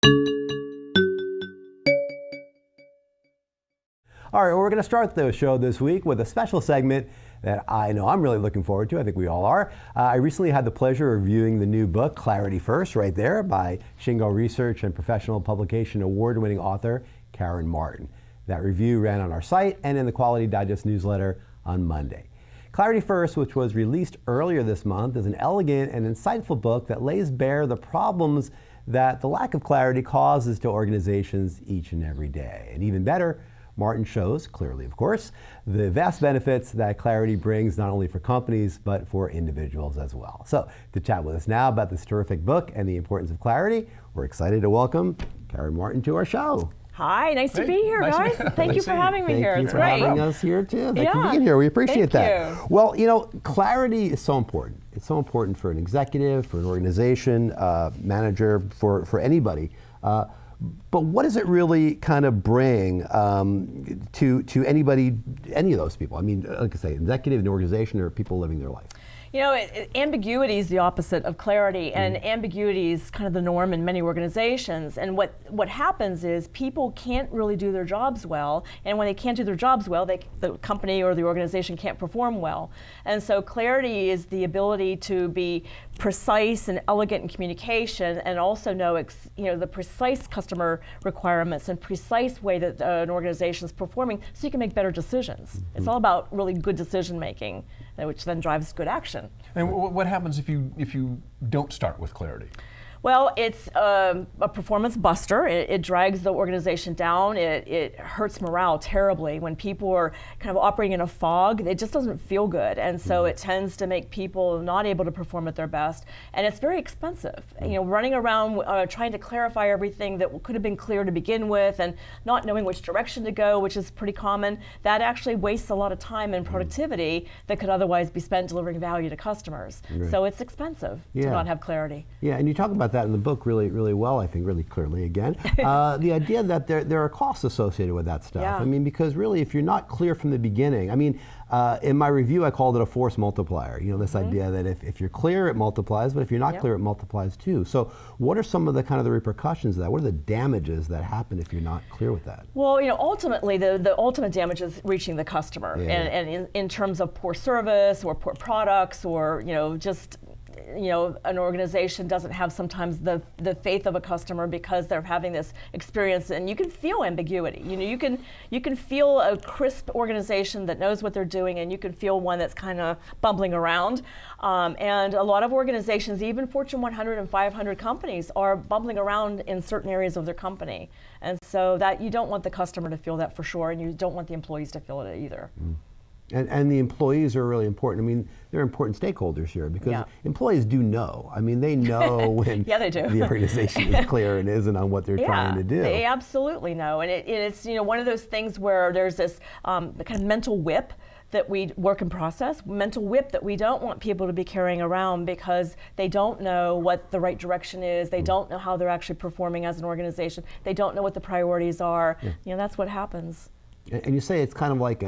All right, well, we're going to start the show this week with a special segment that I know I'm really looking forward to. I think we all are. I recently had the pleasure of reviewing the new book, Clarity First, right there, by Shingo Research and Professional Publication Award-winning author Karen Martin. That review ran on our site and in the Quality Digest newsletter on Monday. Clarity First, which was released earlier this month, is an elegant and insightful book that lays bare the problems that the lack of clarity causes to organizations each and every day. And even better, Martin shows, clearly of course, the vast benefits that clarity brings not only for companies, but for individuals as well. So to chat with us now about this terrific book and the importance of clarity, we're excited to welcome Karen Martin to our show. Hi, nice to be here, guys. Thank you for having me here. It's great. Thank you for having us here too. Thank you for being here. We appreciate that. Thank you. Well, you know, clarity is so important. It's so important for an executive, for an organization, manager, for anybody. But what does it really kind of bring to anybody, any of those people? I mean, like I say, executive, an organization, or people living their life? You know, ambiguity is the opposite of clarity, and ambiguity is kind of the norm in many organizations. And what happens is people can't really do their jobs well, and when they can't do their jobs well, the company or the organization can't perform well. And so clarity is the ability to be precise and elegant in communication, and also know the precise customer requirements and precise way that an organization is performing, so you can make better decisions. It's all about really good decision making, which then drives good action. And what happens if you don't start with clarity? Well, it's a performance buster. It drags the organization down. It hurts morale terribly. When people are kind of operating in a fog, it just doesn't feel good. And so it tends to make people not able to perform at their best. And it's very expensive. You know, running around trying to clarify everything that could have been clear to begin with and not knowing which direction to go, which is pretty common, that actually wastes a lot of time and productivity that could otherwise be spent delivering value to customers. Right. So it's expensive to not have clarity. Yeah, and you talk about that in the book really well, I think, really clearly again. The idea that there are costs associated with that stuff. Yeah. I mean, because really, if you're not clear from the beginning, I mean, in my review, I called it a force multiplier. You know, this idea that if you're clear, it multiplies, but if you're not clear, it multiplies too. So what are some of the kind of the repercussions of that? What are the damages that happen if you're not clear with that? Well, you know, ultimately, the ultimate damage is reaching the customer, and in terms of poor service or poor products, or, you know, just, you know, an organization doesn't have sometimes the faith of a customer because they're having this experience, and you can feel ambiguity. You know, you can feel a crisp organization that knows what they're doing, and you can feel one that's kind of bumbling around. And a lot of organizations, even Fortune 100 and 500 companies, are bumbling around in certain areas of their company. And so that you don't want the customer to feel that for sure, and you don't want the employees to feel it either. And the employees are really important. I mean, they're important stakeholders here because employees do know. I mean, they know when they do. The organization is clear and isn't on what they're trying to do. They absolutely know. And it's, you know, one of those things where there's this kind of mental whip that we work in process, mental whip that we don't want people to be carrying around because they don't know what the right direction is. They don't know how they're actually performing as an organization. They don't know what the priorities are. You know, that's what happens. And you say it's kind of like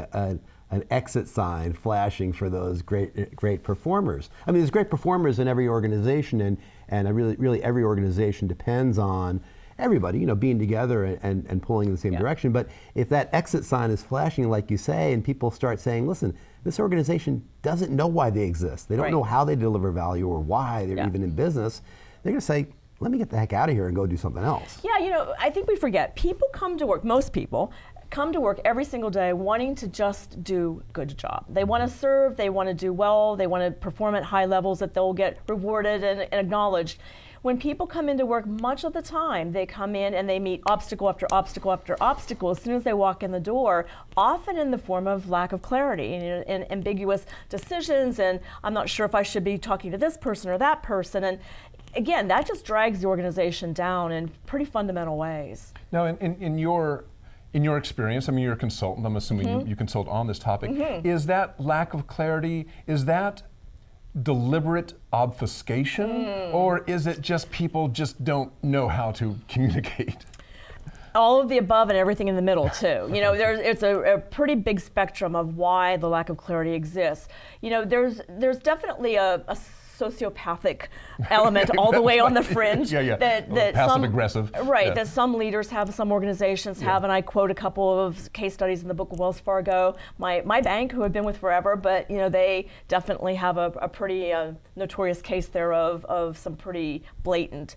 an exit sign flashing for those great performers. I mean, there's great performers in every organization, and really every organization depends on everybody, you know, being together and pulling in the same direction. But if that exit sign is flashing, like you say, and people start saying, listen, this organization doesn't know why they exist. They don't know how they deliver value or why they're even in business. They're going to say, let me get the heck out of here and go do something else. Yeah, you know, I think we forget. People come to work, most people, come to work every single day wanting to just do a good job. They want to serve, they want to do well, they want to perform at high levels that they'll get rewarded and acknowledged. When people come into work, much of the time they come in and they meet obstacle after obstacle after obstacle as soon as they walk in the door, often in the form of lack of clarity and ambiguous decisions, and I'm not sure if I should be talking to this person or that person. And again, that just drags the organization down in pretty fundamental ways. Now, in your experience, I mean, you're a consultant, I'm assuming you consult on this topic. Is that lack of clarity, is that deliberate obfuscation, or is it just people just don't know how to communicate? All of the above and everything in the middle too. You know, it's a pretty big spectrum of why the lack of clarity exists. You know, there's definitely a sociopathic element all the way on the fringe. That passive aggressive. Right, Yeah. that some leaders have, some organizations have, and I quote a couple of case studies in the book of Wells Fargo, my bank, who I've been with forever, but they definitely have a pretty notorious case there of some pretty blatant,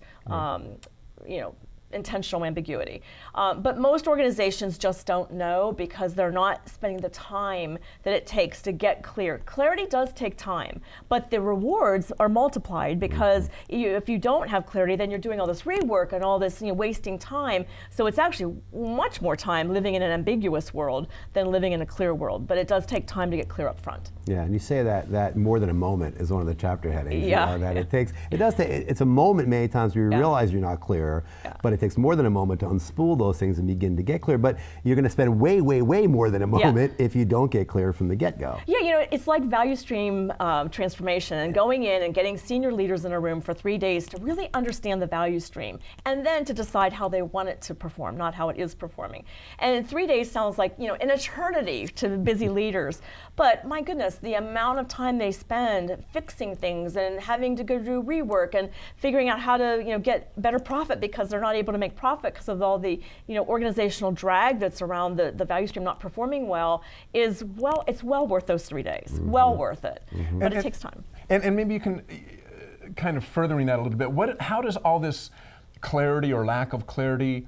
intentional ambiguity. But most organizations just don't know because they're not spending the time that it takes to get clear. Clarity does take time, but the rewards are multiplied because if you don't have clarity, then you're doing all this rework and all this wasting time. So it's actually much more time living in an ambiguous world than living in a clear world. But it does take time to get clear up front. Yeah, and you say that more than a moment is one of the chapter headings. Yeah. It does take, it's a moment many times where you realize you're not clear, but it takes more than a moment to unspool those things and begin to get clear. But you're going to spend way, way, way more than a moment if you don't get clear from the get-go. Yeah, it's like value stream transformation and going in and getting senior leaders in a room for 3 days to really understand the value stream and then to decide how they want it to perform, not how it is performing. And 3 days sounds like an eternity to busy leaders. But my goodness, the amount of time they spend fixing things and having to go do rework and figuring out how to get better profit because they're not able to make profit because of all the organizational drag that's around the value stream not performing well it's well worth those 3 days. Well worth it. But it takes time. And maybe you can kind of furthering that a little bit. How does all this clarity or lack of clarity,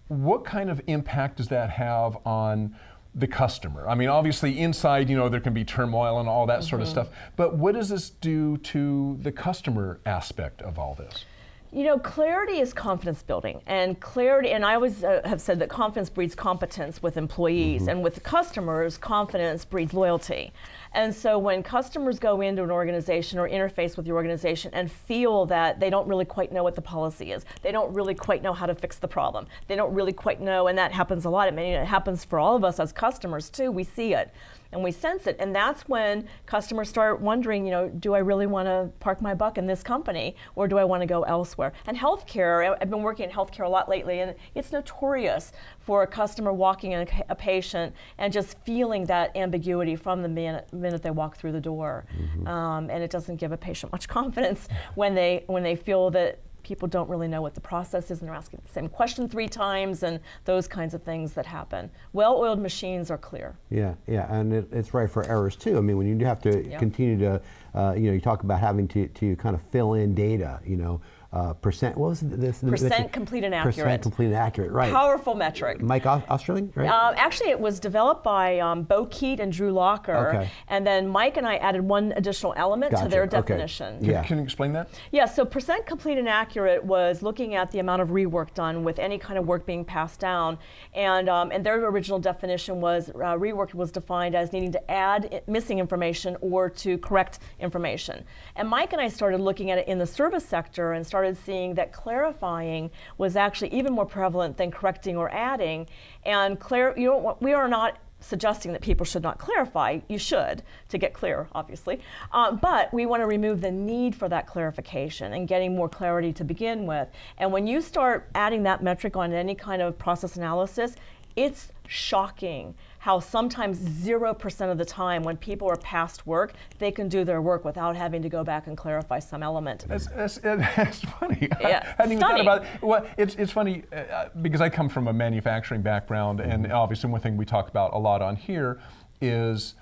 what kind of impact does that have on the customer? I mean, obviously inside, there can be turmoil and all that sort of stuff, but what does this do to the customer aspect of all this? Clarity is confidence building, and I always have said that confidence breeds competence with employees, and with customers, confidence breeds loyalty. And so when customers go into an organization or interface with the organization and feel that they don't really quite know what the policy is, they don't really quite know how to fix the problem, they don't really quite know, and that happens a lot. It happens for all of us as customers too. We see it and we sense it, and that's when customers start wondering, do I really want to park my buck in this company, or do I want to go elsewhere? And healthcare, I've been working in healthcare a lot lately, and it's notorious for a customer walking in a patient and just feeling that ambiguity from the minute they walk through the door, and it doesn't give a patient much confidence when they feel that people don't really know what the process is and they're asking the same question 3 times and those kinds of things that happen. Well-oiled machines are clear. Yeah, and it's right for errors too. I mean, when you have to continue to, you talk about having to kind of fill in data, percent, what was this? Percent complete and accurate. Percent complete and accurate, right. Powerful metric. Mike Osterling, right? Actually, it was developed by Bo Keat and Drew Locker, and then Mike and I added one additional element to their definition. Can you explain that? Yeah, so percent complete and accurate was looking at the amount of rework done with any kind of work being passed down, and their original definition was rework was defined as needing to add missing information or to correct information. And Mike and I started looking at it in the service sector and started seeing that clarifying was actually even more prevalent than correcting or adding. And we are not suggesting that people should not clarify. You should, to get clear, obviously. But we want to remove the need for that clarification and getting more clarity to begin with. And when you start adding that metric on any kind of process analysis, it's shocking how sometimes 0% of the time when people are past work, they can do their work without having to go back and clarify some element. That's funny. Yeah, I hadn't even thought about it. Well, it's funny because I come from a manufacturing background, and obviously one thing we talk about a lot on here is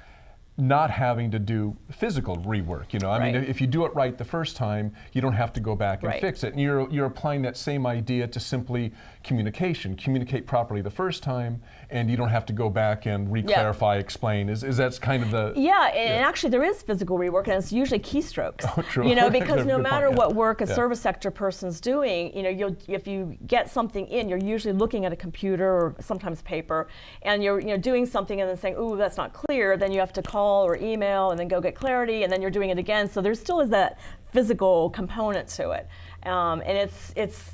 not having to do physical rework. I mean, if you do it right the first time, you don't have to go back and fix it. And you're applying that same idea to simply communication. Communicate properly the first time, and you don't have to go back and re-clarify, explain. Is that kind of the... Yeah, and actually there is physical rework, and it's usually keystrokes. Oh, true. Because no matter what work a service sector person's doing, if you get something in, you're usually looking at a computer or sometimes paper, and you're doing something and then saying, ooh, that's not clear, then you have to call or email and then go get clarity, and then you're doing it again. So there still is that physical component to it, and it's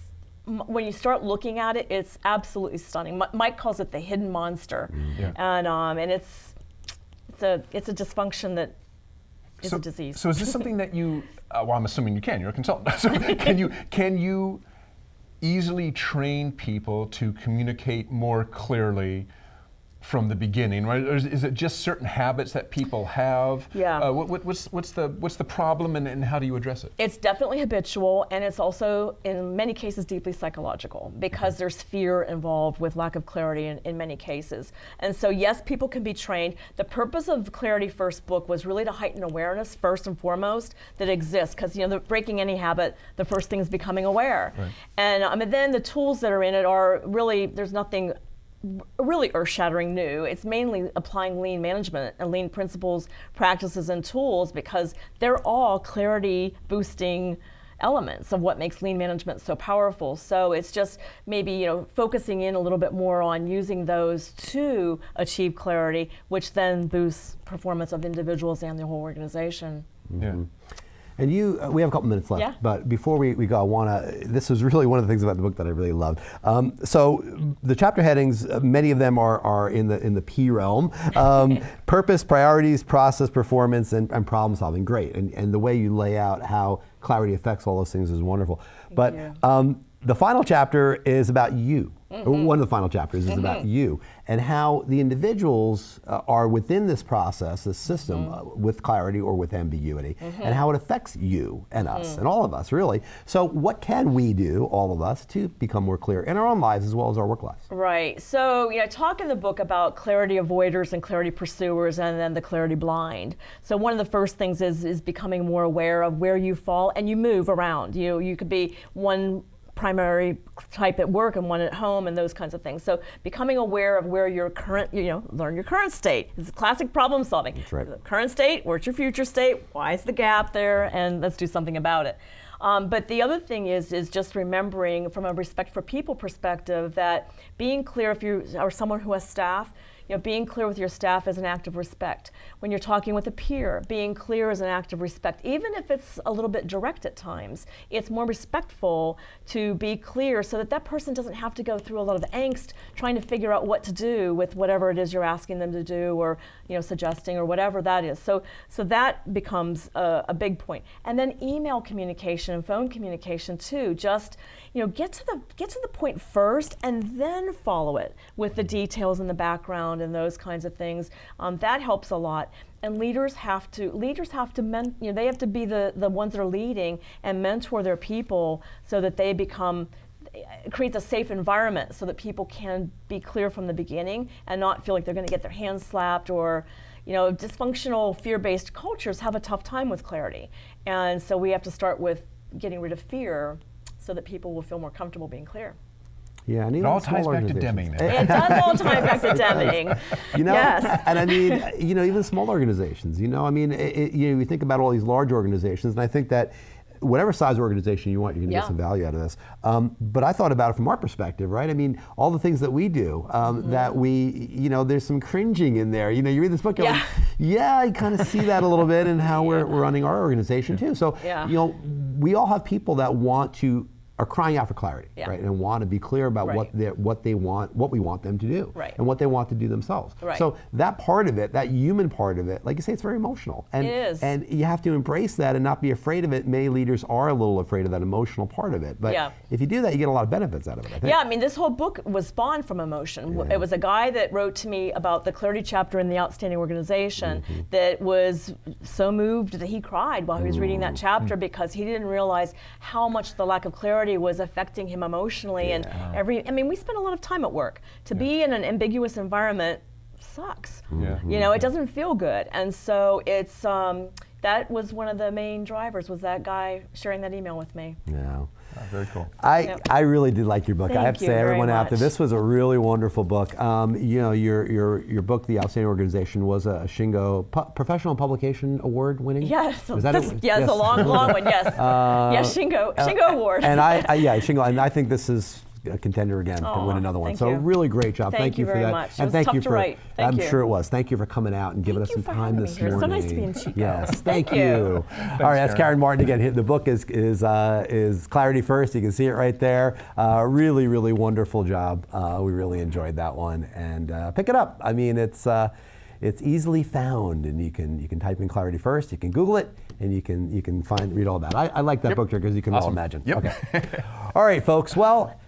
when you start looking at it, it's absolutely stunning. Mike calls it the hidden monster, and it's a dysfunction that is a disease. So is this something that you? Well, I'm assuming you can. You're a consultant. So can you easily train people to communicate more clearly from the beginning, right? Or is it just certain habits that people have? Yeah. What's the problem, and how do you address it? It's definitely habitual, and it's also, in many cases, deeply psychological, because there's fear involved with lack of clarity in many cases. And so, yes, people can be trained. The purpose of the Clarity First book was really to heighten awareness, first and foremost, that exists, because breaking any habit, the first thing is becoming aware. Right. And then the tools that are in it are really, there's nothing really earth-shattering new. It's mainly applying lean management and lean principles, practices, and tools, because they're all clarity-boosting elements of what makes lean management so powerful. So it's just maybe focusing in a little bit more on using those to achieve clarity, which then boosts performance of individuals and the whole organization. Yeah. And we have a couple minutes left, Yeah. but before we go, this was really one of the things about the book that I really loved. So the chapter headings, many of them are in the P realm. Purpose, priorities, process, performance, and problem solving. Great. And the way you lay out how clarity affects all those things is wonderful. But the final chapter is about you. One of the final chapters is about you and how the individuals are within this process, this system, with clarity or with ambiguity, and how it affects you and us and all of us, really. So what can we do, all of us, to become more clear in our own lives as well as our work lives? Right. So, I talk in the book about clarity avoiders and clarity pursuers, and then the clarity blind. So one of the first things is becoming more aware of where you fall, and you move around. You could be one primary type at work and one at home, and those kinds of things. So becoming aware of where your current, learn your current state. It's classic problem solving. That's right. The current state, where's your future state? Why is the gap there? And let's do something about it. But the other thing is just remembering from a respect for people perspective that being clear, if you are someone who has staff, being clear with your staff is an act of respect. When you're talking with a peer, being clear is an act of respect. Even if it's a little bit direct at times, it's more respectful to be clear so that person doesn't have to go through a lot of angst trying to figure out what to do with whatever it is you're asking them to do, or suggesting, or whatever that is. So that becomes a big point. And then email communication and phone communication too. Just get to the point first, and then follow it with the details in the background and those kinds of things. That helps a lot. And leaders have to they have to be the ones that are leading and mentor their people so that they create a safe environment so that people can be clear from the beginning and not feel like they're going to get their hands slapped, or dysfunctional fear-based cultures have a tough time with clarity. And so we have to start with getting rid of fear so that people will feel more comfortable being clear. Yeah, and it all ties back to Deming. It does all tie back to Deming. Yes. And I mean, even small organizations. You think about all these large organizations, and I think that whatever size organization you want, you're going to get some value out of this. But I thought about it from our perspective, right? I mean, all the things that we do, that we, there's some cringing in there. You read this book, you're like, I kind of see that a little bit in how we're running our organization too. So, we all have people that are crying out for clarity, right, and want to be clear about what they want, what we want them to do, and what they want to do themselves. Right. So that part of it, that human part of it, like you say, it's very emotional, and it is. And you have to embrace that and not be afraid of it. Many leaders are a little afraid of that emotional part of it, but if you do that, you get a lot of benefits out of it, I think. Yeah, I mean, this whole book was spawned from emotion. It was a guy that wrote to me about the clarity chapter in The Outstanding Organization that was so moved that he cried while he was reading that chapter, because he didn't realize how much the lack of clarity was affecting him emotionally. And we spend a lot of time at work. To be in an ambiguous environment sucks. It doesn't feel good. And so it's that was one of the main drivers, was that guy sharing that email with me. Yeah. Oh, very cool. I really did like your book. I have to say, everyone out there, this was a really wonderful book. Your book, The Outstanding Organization, was a Shingo Professional Publication Award winning. Yes. Was that it? Yes, a long one. Yes. Yes, Shingo Award. And Shingo, and I think this is a contender again to win another one. So really great job. Thank you for very that. much. And thank you for write. I'm sure it was. Thank you for coming out and giving us some time this morning. So nice to be in Chico. Yes, thank you. All right, that's Karen Martin again. The book is Clarity First. You can see it right there. Really, really wonderful job. We really enjoyed that one, and pick it up. I mean, it's easily found, and you can type in Clarity First. You can Google it, and you can read all about it. I like that book because you can all imagine. Yep. Okay. All right, folks. Well,